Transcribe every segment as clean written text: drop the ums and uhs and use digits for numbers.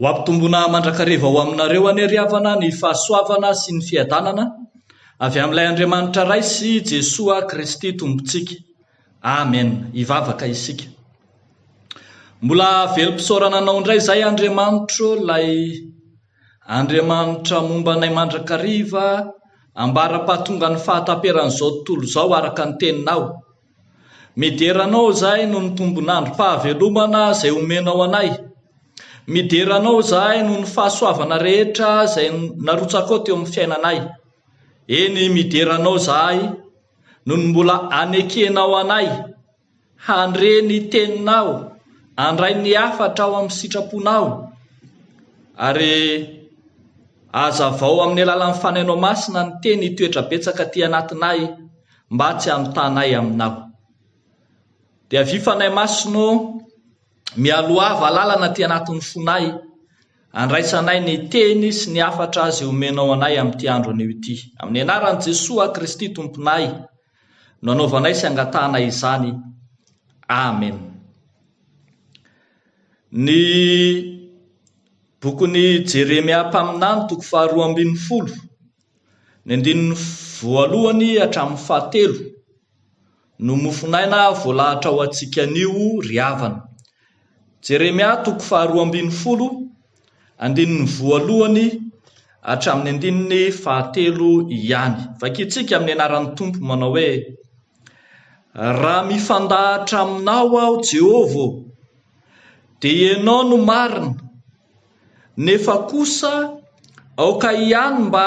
Ho ampitombona mandrakariva ho aminareo aneriavana ny fahasoavana sy ny fiadanana avy amin'ilay Andriamanitra ray sy Jesoa Kristy tompontsika. Amen. Ivavaka isika. Mbola velom-pisaorana anao indray izay Andriamanitro, lay Andriamanitra mombanay mandrakariva ambara-pahatonga ny fahataperan'izao tontolo izao araka ny teninao. Mideranao izay no ny tombonandrom-pahavelomana izay omenao anay. Mideranao zahay no ny fahasoavana rehetra izay narotsakao teo amin'ny fiainanay. Eny mideranao zahay no ny mbola anekenao anay, handre ny teninao, handray ny hafatra ao amin'ny sitraponao, ary azavao amin'ny alalan'ny fanainao masina ny teny toetra betsaka ty anatinay mba tsy hanotanay aminao. Dia vifanay masino mialoava lalana ty anatin'ny fonay, andraisanay ny teny sy ny hafatra azy omenao anay amin'ity andro anio ity. Amin'ny anaran'i Jesoa Kristy tomponay no anaovanay sy angatanay izany. Amen. Ny bokon'ny Jeremia mpaminany toko 2:12 ny andininy 1 hatramin'ny 7 no mofonaina voalahatra ho antsika anio ry havana. Jeremia toko 2:12 andininy 1 hatramin'ny andininy 7 ihany. Vakitsika amin'ny anaran'ny Tompo manao hoe: raha mifandahatra aminao aho Jehova, dia ianao no marina, nefa kosa aoka ihany mba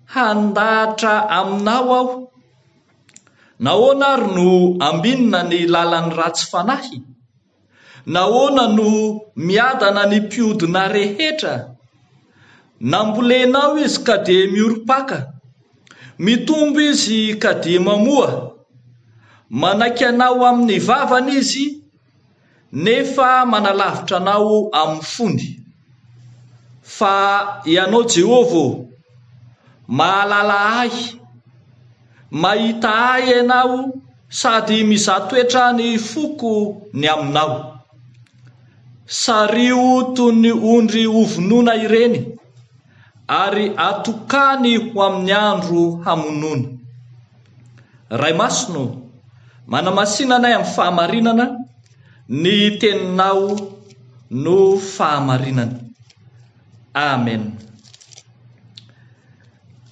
handahatra aminao aho. Nahoana ary no ambinina ny lalan'ny ratsy fanahy? Nahoana no miadana ny mpiodina rehetra? Nambolenao izy ka dia miorom-paka, mitombo izy ka dia mamoa. Manaiky anao amin'ny vavany izy, nefa manalavitra anao amin'ny fony. Fa ianao Jehova, mahalala ahy, mahita ahy ianao, sady mizaha toetra ny foko ny aminao. Sario toy ny ondry hovonoina ireny, ary atokany ho amin'ny andro hamonoana. Ray masino, manamasinanay amin'ny fahamarinana, ny teninao no fahamarinana. Amen.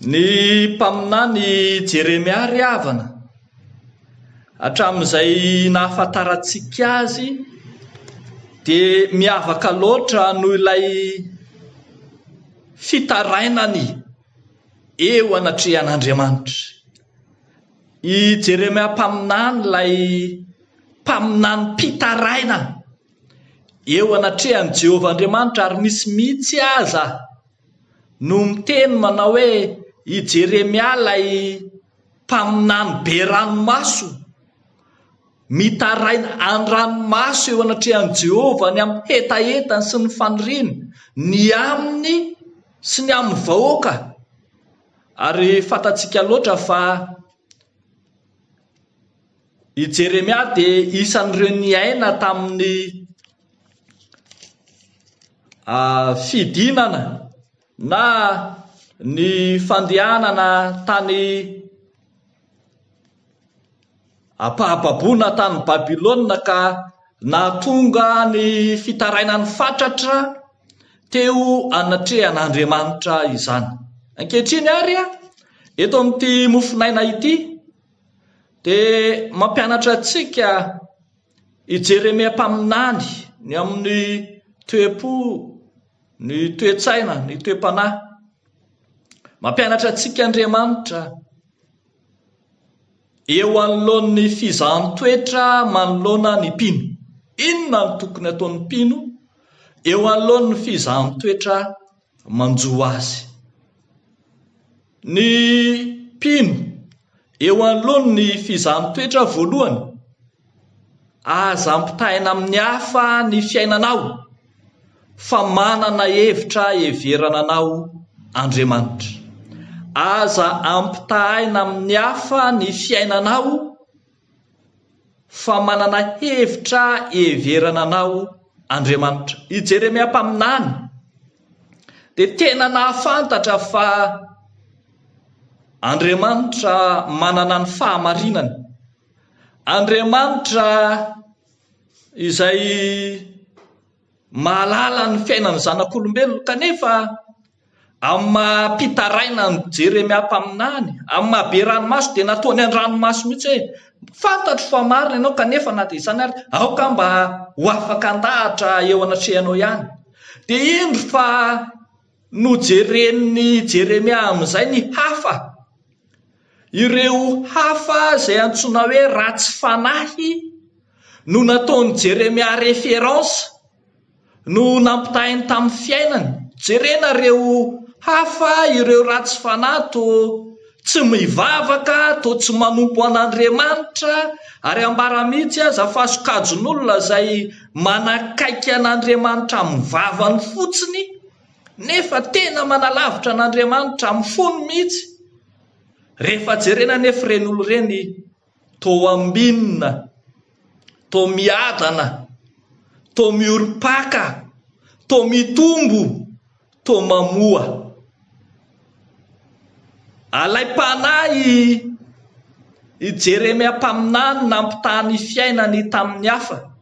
Ny mpaminany Jeremia ry havana, hatramin'izay nahafantarantsika azy, dia miavaka loatra noho ilay fitarainany eo anatrehan'Andriamanitra. I Jeremia mpaminany, ilay mpaminany mpitaraina eo anatrehan'i Jehovah Andriamanitra, ary misy mihitsy aza no miteny manao hoe i Jeremia ilay mpaminany be ranomaso, mitaraina an-dranomaso eo anatrehan'i Jehovah ny amin'ny hetahentany sy ny faniriany, ny aminy sy ny amin'ny vahoaka. Ary fantatsika loatra fa i Jeremia dia isan'ireo niaina tamin'ny fidinana na ny fandehanana tany apahababona tany Babilôna, ka nahatonga ny fitarainany fatratra teo anatrehan'Andriamanitra izany. Ankehitriny ary eto amin'ity mofinaina ity dia mampianatra antsika i Jeremia mpaminany ny amin'ny toe-po, ny toe-tsaina, ny toe-panahy. Mampianatra antsika Andriamanitra eo anoloan'ny fizahan-toetra manoloana ny mpino. Inona no tokony ataon'ny mpino eo anoloan'ny fizahan-toetra manjo azy? Ny mpino eo anoloan'ny fizahan-toetra voalohany, aza ampitaina amin'ny hafa ny fiainanao, fa manana hevitra heverana anao Andriamanitra. Aza ampitaina amin'ny hafa ny fiainanao, fa manana hevitra heverana anao Andriamanitra. I Jeremia mpaminany dia tena nahafantatra fa Andriamanitra manana ny fahamarinany. Andriamanitra izay mahalala ny fiainany zanak'olombelona, kanefa amin'ny mampitaraina ny Jeremiam-paminany, amin'ny mahabe ranomaso dia nataony an-dranomaso mihitsy hoe fantatro fa marina ianao, kanefa na dia izany ary aoka mba ho afaka andahatra eo anatrehanao ihany. Dia indro fa nojeren'ny Jeremia amin'izay ny hafa, ireo hafa izay antsoina hoe ratsy fanahy no nataony Jeremia référence, no nampitahiny tamin'ny fiainany. Jerena ireo hafa, ireo ratsy fanahy toa tsy mivavaka, toa tsy manompo an'Andriamanitra, ary ambara mihitsy aza fa sokajin'olona izay manakaiky an'Andriamanitra amin'ny vavany fotsiny, nefa tena manalavitra an'Andriamanitra amin'ny fony mihitsy. Rehefa jerena nefa ireny olo ireny toa ambinina, toa miadana, toa miorom-paka, toa mitombo, toa mamoa. Alay-panahy i Jeremiam-paminany nampitahany fiainany tamin'ny hafa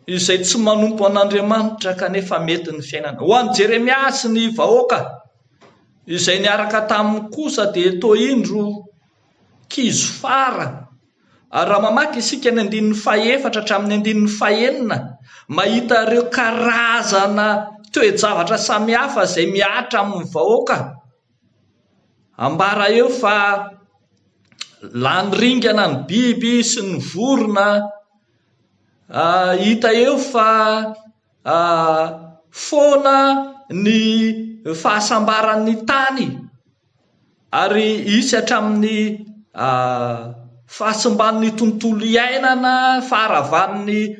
izay tsy manompo an'Andriamanitra kanefa mety ny fiainana. Ho an'i Jeremia sy ny vahoaka izay niaraka taminy kosa dia toa indro kizo fara. Ary raha mamaky isika ny 14 hatramin'ny 19 mahita ireo karazana toe-javatra samihafa izay miatra amin'ny vahoaka. Ambara eo fa lany ringana ny biby sy ny vorona, hita eo fa foana ny fahasambaran'ny tany, ary isy hatramin'ny fahasimban'ny tontolo iainana, faharavan'ny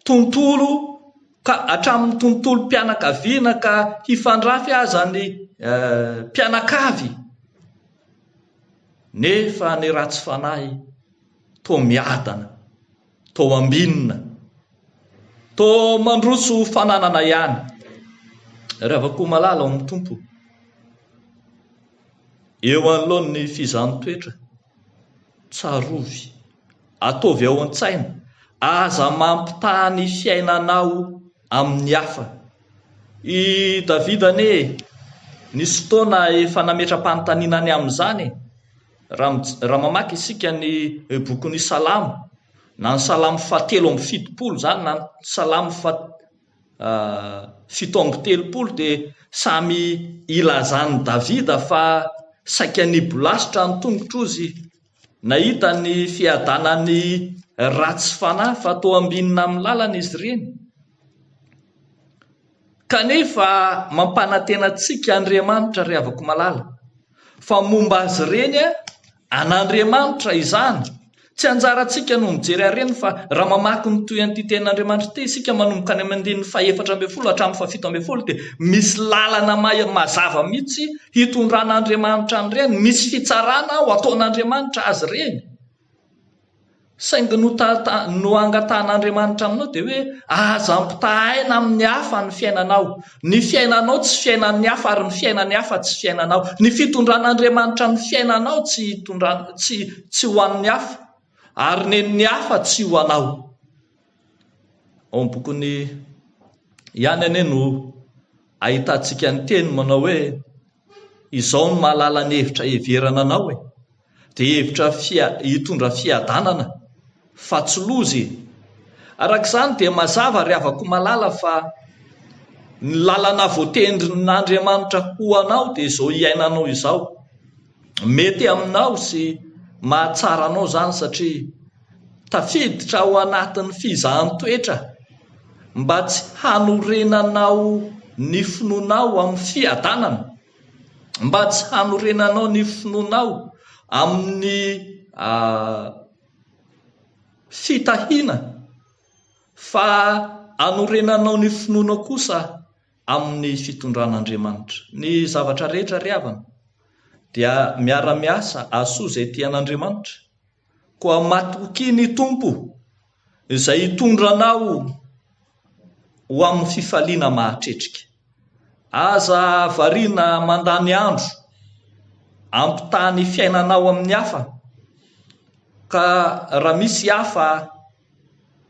tontolo ka hatramin'ny tontolo mpianakaviana ka hifandrafy aza ny mpianakavy. Nefa ny ratsy fanahy toa miadana, toa ambinina, toa mandroso fananana ihany. Ravako malala ao amin'ny tompo, eo anoloan'ny fizahany toetra, tsarovy, ataovy ao an-tsaina, aza mampitahany fiainanao amin'ny hafa. I Davida ane nisy fotoana efa nametra-panotaninany amin'izany. Raha mamaky isika ny bokin'ny Salamo, na ny Salamo 770 zany, na ny Salamo 730 dia samy ilazany Davida fa saika nibolasitra ny tongotr'ozy nahita ny fiadanany ratsy fanahy fa toa ambinina amin'ny lalana izy ireny. Kanefa mampanantena antsika Andriamanitra ry havako malala fa momba azy ireny an'Andriamanitra izany. Tsy anjarantsika no mijery areny fa raha mamaky ny toy an'ity tenin'Andriamanitra ity isika manomboka any amin'ny 14 hatramin'ny 17 dia misy lalana mazava mihitsy hitondran'Andriamanitra an'ireny, misy fitsarana ho ataon'Andriamanitra azy ireny. Saingy no angatan'Andriamanitra aminao dia hoe aza ampitahaina amin'ny hafa ny fiainanao. Ny fiainanao tsy fiainan'ny hafa ary ny fiainan'ny hafa tsy fiainanao. Ny fitondran'Andriamanitra ny fiainanao tsy ho an'ny hafa, ary nen'ny hafa tsy ho anao. Ao amin'ny bokon'ny ihany ane no ahitantsika ny teny manao hoe izao no mahalala ny hevitra heverana anao dia hevitra hitondra fiadanana fa tsy lozy. Arak'izany dia mazava ry havako malala fa ny lalana voatendrin'Andriamanitra ho anao dia izao iainanao izao. Mety aminao sy mahatsara anao zany satria tafiditra ao anatin'ny fizahany toetra mba tsy hanorenanao ny finoanao amin'ny fiadanana, mba tsy hanorenanao ny finoanao amin'ny fitahiana, fa hanorenanao ny finoana kosa amin'ny fitondran'Andriamanitra. Ny zavatra rehetra ry havana dia miara-miasa asoa izay tian'Andriamanitra, koa matoky ny tompo izay hitondranao ho amin'ny fifaliana mahatretrika. aza variana mandany andro ampitany fiainanao amin'ny hafa, ka raha misy hafa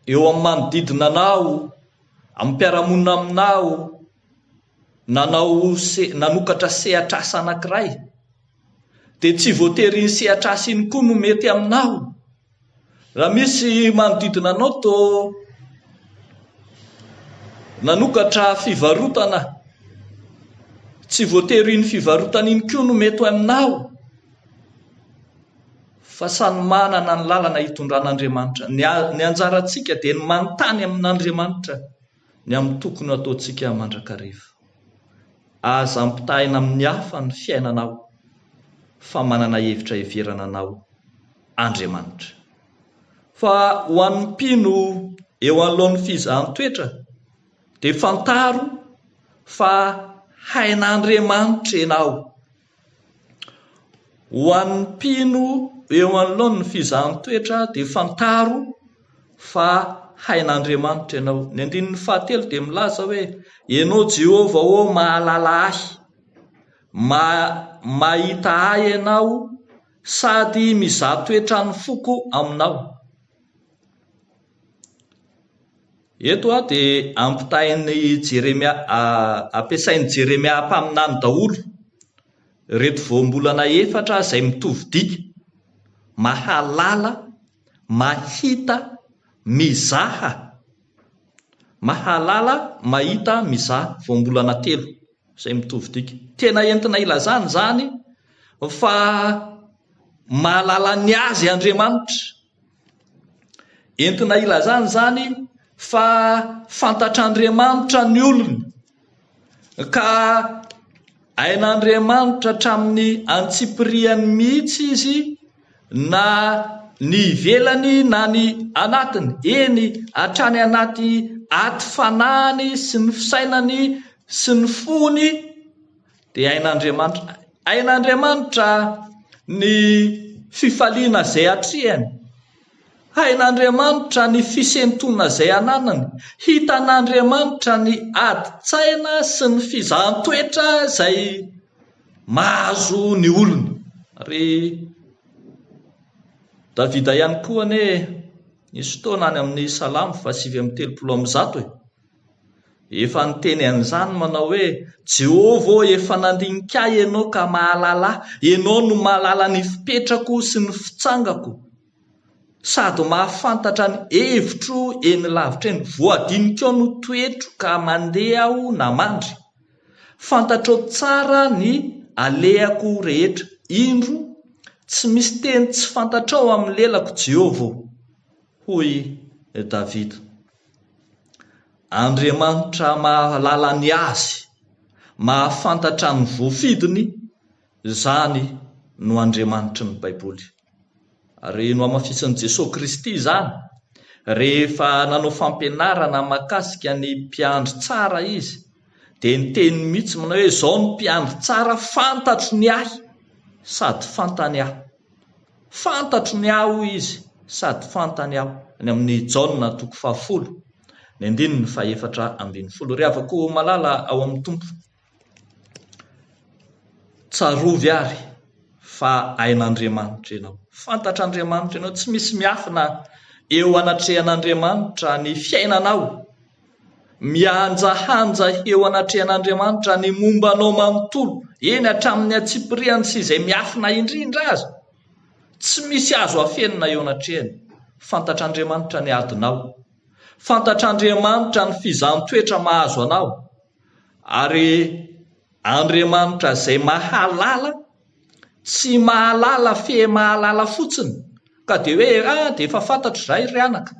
eo amin'ny manodidina anao, amin'ny mpiaramonina aminao, nanokatra sehatr'asa anankiray, dia tsy voatery ny sehatr'asa iny koa no mety aminao. Raha misy manodidina anao toa nanokatra fivarotana, tsy voatery ny fivarotana iny koa no mety aminao, fa samy manana ny lalana hitondran'Andriamanitra. Ny anjarantsika dia ny manontany amin'Andriamanitra ny amin'ny tokony ataontsika mandrakariva. Aza ampitahina amin'ny hafa ny fiainanao, fa manana hevitra heverana anao Andriamanitra. Fa ho an'ny mpino eo anoloan'ny fizahan-toetra dia fantaro fa hain'Andriamanitra ianao. Ho an'ny mpino eo anoloan'ny fizahan-toetra dia fantaro fa hain'Andriamanitra ianao. Ny 9 dia milaza hoe: ianao Jehova ô mahalala ahy, mahita ahy ianao sady mizaha toetrany foko aminao. Eto dia ampiasain'ny Jeremia mpaminany daholo reto voambolana 4 izay mitovy dika: mahalala, mahita, mizaha. Mahalala, mahita, mizaha, voambolana 3 izay mitovy dika. Tena entina ilazana zany fa mahalala ny azy Andriamanitra. Entina ilazana zany fa fantatr'Andriamanitra ny olony, ka hain'Andriamanitra hatramin'ny antsipiriany mihitsy izy, na ny ivelany na ny anatiny, eny hatrany anaty aty fanahany sy ny fisainany sy ny fony, dia hain'Andriamanitra. Hain'Andriamanitra ny fifaliana izay hatrehany, hain'Andriamanitra ny fisentona izay ananany, hitan'Andriamanitra ny adi-tsaina sy ny fizahan-toetra izay mahazo ny olona. Ry Davida ihany koa ane nisy fotoana any amin'ny Salamo 8:30 efa niteny an'izany manao hoe: Jehova ô, efa nandinika ahy ianao ka mahalala, ianao no mahalala ny fipetrako sy ny fitsangako, sady mahafantatra ny hevitro eny lavitra eny. Voadinikao no toetro ka mandeha aho namandry, fantatrao tsara ny alehako rehetra. Indro tsy misy teny tsy fantatrao amin'ny lelako Jehova, hoy Davida. Andriamanitra mahalala ny azy, mahafantatra ny voafidiny, zany no Andriamanitra ny Baiboly. Ary no amafisan'i Jesosy Kristy zany, rehefa nanao fampianarana mahakasika ny mpiandry tsara izy, dia niteny mihitsy manao hoe: izao ny mpiandry tsara, fantatro ny ahy sady fantany aho. Fantatro ny aho izy sady fantany aho. Ny amin'ny Jaona 10:10. Ry havako malala ao amin'ny Tompo, tsarovy ary fa hain'Andriamanitra ianao, fantatr'Andriamanitra ianao. Tsy misy miafina eo anatrehan'Andriamanitra ny fiainanao, mianjahanja eo anatrehan'Andriamanitra ny mombanao manontolo, eny hatramin'ny atsipiriany sy izay miafina indrindra aza. Tsy misy azo afenina eo anatrehany. Fantatr'Andriamanitra ny adinao, fantatr'Andriamanitra ny fizahan-toetra mahazo anao, ary Andriamanitra izay mahalala, tsy mahalala fe mahalala fotsiny ka dia hoe dia efa fantatro izahay ry anaka,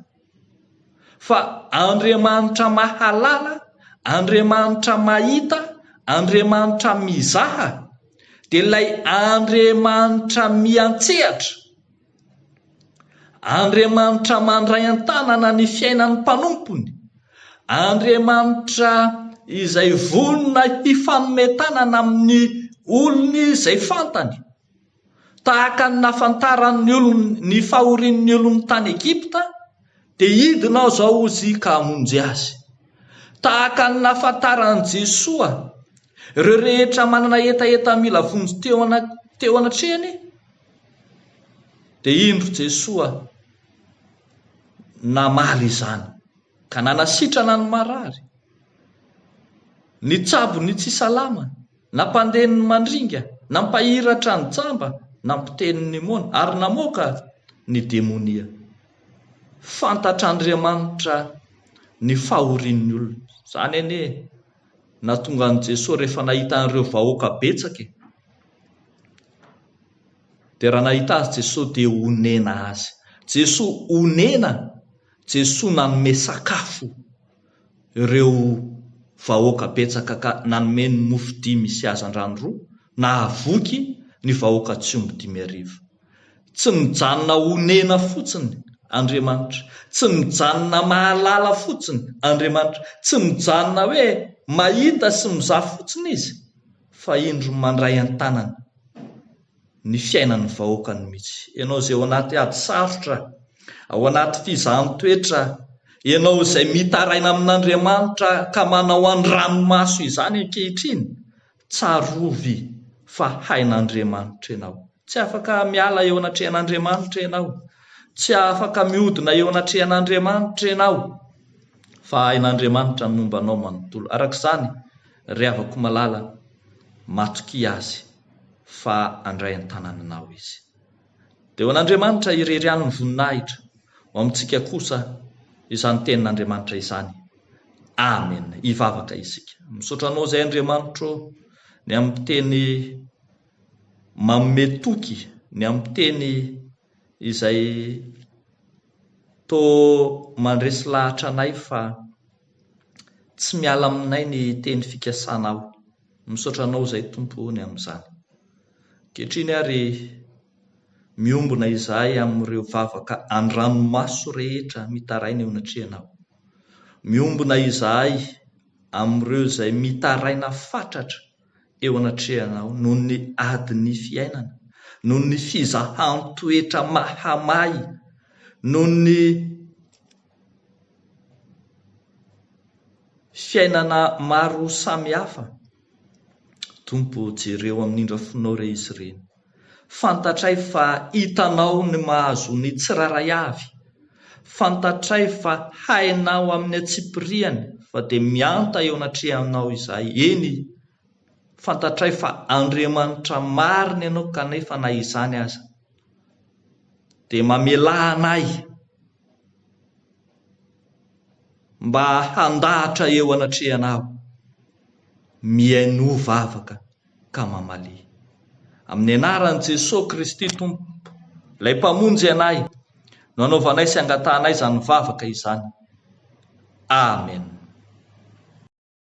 fa Andriamanitra mahalala, Andriamanitra mahita, Andriamanitra mizaha, dia ilay Andriamanitra miantsehatra, Andriamanitra mandray an-tanana ny fiainan'ny mpanompony, Andriamanitra izay vonona hifanometanana amin'ny olony izay fantany, tahaka ny nafantaran'ny olony ny fahorian'ny olony tany Egipta, dia hidinao izao ozy ka hamonjy azy. Tahaka ny nafantaran'i Jesoa Ireo rehetra manana etaeta mila vonjy teo anatrehany dia indro Jesosy namaly izany ka nanasitrana ny marary, ny tsabo ny tsy salama, nampandeha ny mandringa, nampahiratra ny jamba, nampiteny ny mona ary namoaka ny demonia. Fantatr'Andriamanitra ny fahorian'ny olona. Izany anie nahatonga an' Jesosy rehefa nahita an'ireo vahoaka betsaka dia raha nahita azy Jesosy dia onena azy. Jesosy onena, Jesosy nanome sakafo ireo vahoaka betsaka ka nanome ny mofo 5 sy hazan-drano 2 nahavoky ny vahoaka 15,000. Tsy mijanona onena fotsiny Andriamanitra, tsy mijanona mahalala fotsiny Andriamanitra, tsy mijanona hoe mahita sy mizaha fotsiny izy, fa indro mandray an-tanana ny fiainan'ny vahoakany mihitsy. Ianao izay ao anaty ady sarotra, ao anaty fizahan-toetra, ianao izay mitaraina amin'Andriamanitra ka manao an-dranomaso izany ankehitriny, tsarovy fa hain'Andriamanitra ianao. Tsy afaka miala eo anatrehan'Andriamanitra ianao, tsy afaka mihodina eo anatrehan'Andriamanitra ianao, fa hain'Andriamanitra ny mombanao manontolo. Arak'izany ry havako malala, matoky azy fa andray an-tanananao izy. Dia ho an'Andriamanitra irery ny voninahitra, ho amintsika kosa izany tenin'Andriamanitra izany. Amen. Hivavaka isika. Misaotra anao izay Andriamanitra, ny amin'ny teny manome toky, ny amin'ny teny izay toa mandresy lahatra anay fa tsy miala aminay ny teny fikasanao. Misaotra anao izay tompony amin'izany. Ankehitriny ary miombona izahay amin'ireo vavaka an-dranomaso rehetra mitaraina eo anatrehanao. Miombona izahay amin'ireo izay mitaraina fatratra eo anatrehanao noho ny adiny fiainana, noho ny fizahan-toetra mahamay, noho ny fiainana maro samihafa. Tompo, jereo amin'indra fonao re izy ireny. Fantatray fa hitanao ny mahazo ny tsiraray avy. Fantatray fa hainao amin'ny atsipiriany fa dia mianta eo anatrehanao izahay. Eny, fantatray fa Andriamanitra marina ianao kanefa na izany aza dia mamelaha anay mba handahatra eo anatrehanao, mihaino vavaka ka mamalia. Amin'ny anaran'i Jesosy Kristy Tompo, ilay mpamonjy anay, no anaovanay sy angatanay izany vavaka izany. Amen.